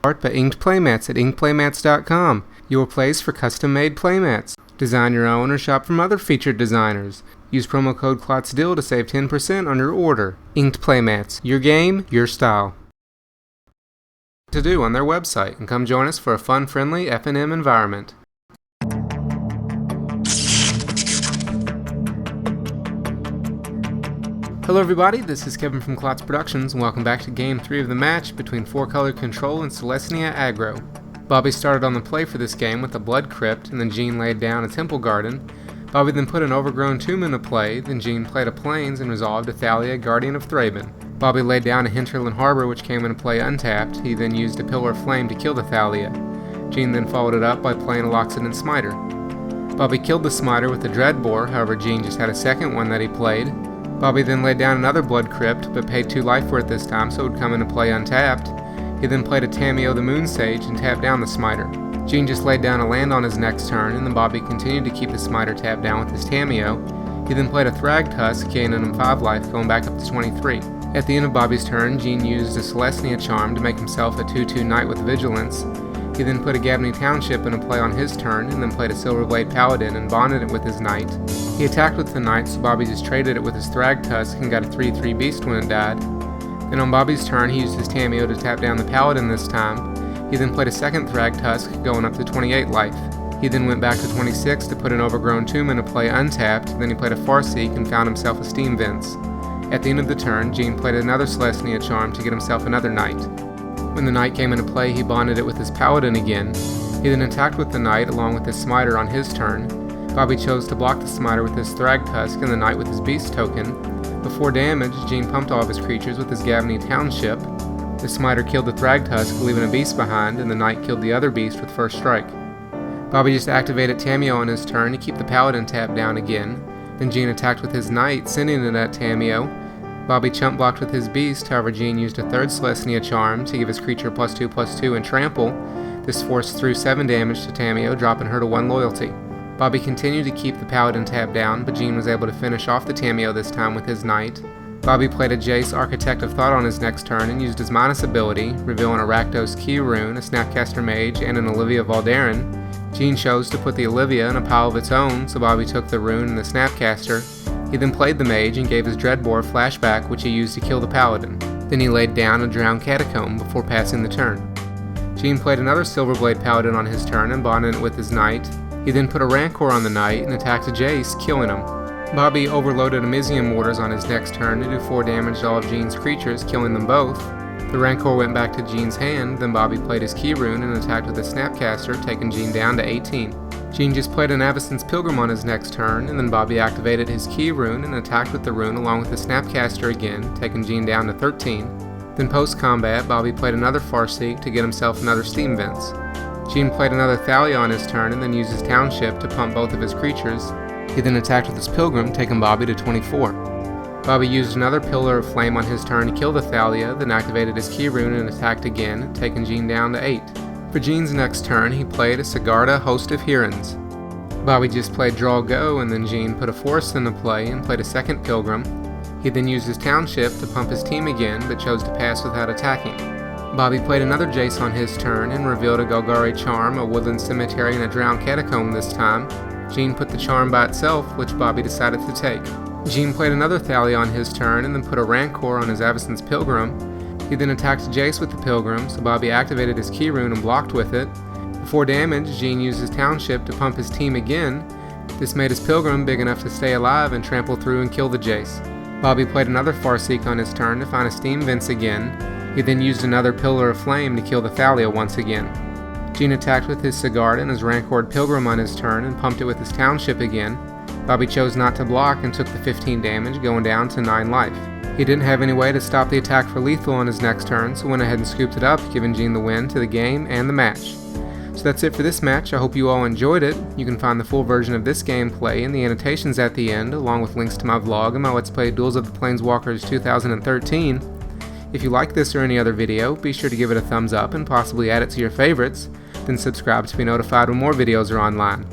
Art by Inked Playmats at inkplaymats.com, your place for custom-made playmats. Design your own or shop from other featured designers. Use promo code KlotzDeal to save 10% on your order. Inked Playmats, your game, your style. To do on their website, and come join us for a fun, friendly F&M environment. Hello everybody, this is Kevin from KlotzProductions, and welcome back to Game 3 of the match between 4-Color Control and Selesnya Aggro. Bobby started on the play for this game with a Blood Crypt, and then Jean laid down a Temple Garden. Bobby then put an Overgrown Tomb into play, then Jean played a Plains and resolved a Thalia, Guardian of Thraben. Bobby laid down a Hinterland Harbor which came into play untapped. He then used a Pillar of Flame to kill the Thalia. Jean then followed it up by playing a Loxodon Smiter. Bobby killed the Smiter with the Dreadbore, however Jean just had a second one that he played. Bobby then laid down another Blood Crypt, but paid 2 life for it this time, so it would come into play untapped. He then played a Tamiyo the Moon Sage and tapped down the Smiter. Jean just laid down a land on his next turn, and then Bobby continued to keep the Smiter tapped down with his Tamiyo. He then played a Thragtusk, gaining him 5 life, going back up to 23. At the end of Bobby's turn, Jean used a Selesnya Charm to make himself a 2/2 Knight with Vigilance. He then put a Gabney Township into play on his turn, and then played a Silverblade Paladin and bonded it with his Knight. He attacked with the Knight, so Bobby just traded it with his Thragtusk and got a 3/3 Beast when it died. Then on Bobby's turn, he used his Tamiyo to tap down the Paladin this time. He then played a second Thragtusk, going up to 28 life. He then went back to 26 to put an Overgrown Tomb into play untapped, then he played a Farseek and found himself a Steam Vents. At the end of the turn, Jean played another Selesnya Charm to get himself another Knight. When the Knight came into play, he bonded it with his Paladin again. He then attacked with the Knight along with his Smiter on his turn. Bobby chose to block the Smiter with his Thragtusk and the Knight with his Beast token. Before damage, Jean pumped all of his creatures with his Gabney Township. The Smiter killed the Thragtusk, leaving a Beast behind, and the Knight killed the other Beast with first strike. Bobby just activated Tamiyo on his turn to keep the Paladin tapped down again. Then Jean attacked with his Knight, sending it at Tamiyo. Bobby chump blocked with his Beast, however Jean used a third Selesnya Charm to give his creature +2/+2 and trample. This forced through 7 damage to Tamiyo, dropping her to 1 loyalty. Bobby continued to keep the Paladin tapped down, but Jean was able to finish off the Tamiyo this time with his Knight. Bobby played a Jace Architect of Thought on his next turn and used his Minus ability, revealing a Rakdos Key Rune, a Snapcaster Mage, and an Olivia Valdarin. Jean chose to put the Olivia in a pile of its own, so Bobby took the Rune and the Snapcaster. He then played the Mage and gave his Dreadbore flashback, which he used to kill the Paladin. Then he laid down a Drowned Catacomb before passing the turn. Jean played another Silverblade Paladin on his turn and bonded it with his Knight. He then put a Rancor on the Knight and attacked a Jace, killing him. Bobby overloaded Amizium Mortars on his next turn to do 4 damage to all of Jean's creatures, killing them both. The Rancor went back to Jean's hand, then Bobby played his Key Rune and attacked with a Snapcaster, taking Jean down to 18. Jean just played an Avacyn's Pilgrim on his next turn, and then Bobby activated his Key Rune and attacked with the Rune along with the Snapcaster again, taking Jean down to 13. Then post-combat, Bobby played another Farseek to get himself another Steam Vents. Jean played another Thalia on his turn and then used his Township to pump both of his creatures. He then attacked with his Pilgrim, taking Bobby to 24. Bobby used another Pillar of Flame on his turn to kill the Thalia, then activated his Key Rune and attacked again, taking Jean down to 8. For Jean's next turn, he played a Sigarda Host of Hirons. Bobby just played Draw Go, and then Jean put a Forest into play and played a second Pilgrim. He then used his Township to pump his team again, but chose to pass without attacking. Bobby played another Jace on his turn and revealed a Golgari Charm, a Woodland Cemetery, and a Drowned Catacomb this time. Jean put the charm by itself, which Bobby decided to take. Jean played another Thalia on his turn and then put a Rancor on his Avacyn's Pilgrim. He then attacked Jace with the Pilgrim, so Bobby activated his Key Rune and blocked with it. Before damage, Jean used his Township to pump his team again. This made his Pilgrim big enough to stay alive and trample through and kill the Jace. Bobby played another Farseek on his turn to find a Steam Vents again. He then used another Pillar of Flame to kill the Thalia once again. Jean attacked with his Sigarda and his Rancored Pilgrim on his turn and pumped it with his Township again. Bobby chose not to block and took the 15 damage, going down to 9 life. He didn't have any way to stop the attack for lethal on his next turn, so went ahead and scooped it up, giving Jean the win to the game and the match. So that's it for this match. I hope you all enjoyed it. You can find the full version of this gameplay and the annotations at the end, along with links to my vlog and my Let's Play Duels of the Planeswalkers 2013. If you like this or any other video, be sure to give it a thumbs up and possibly add it to your favorites, then subscribe to be notified when more videos are online.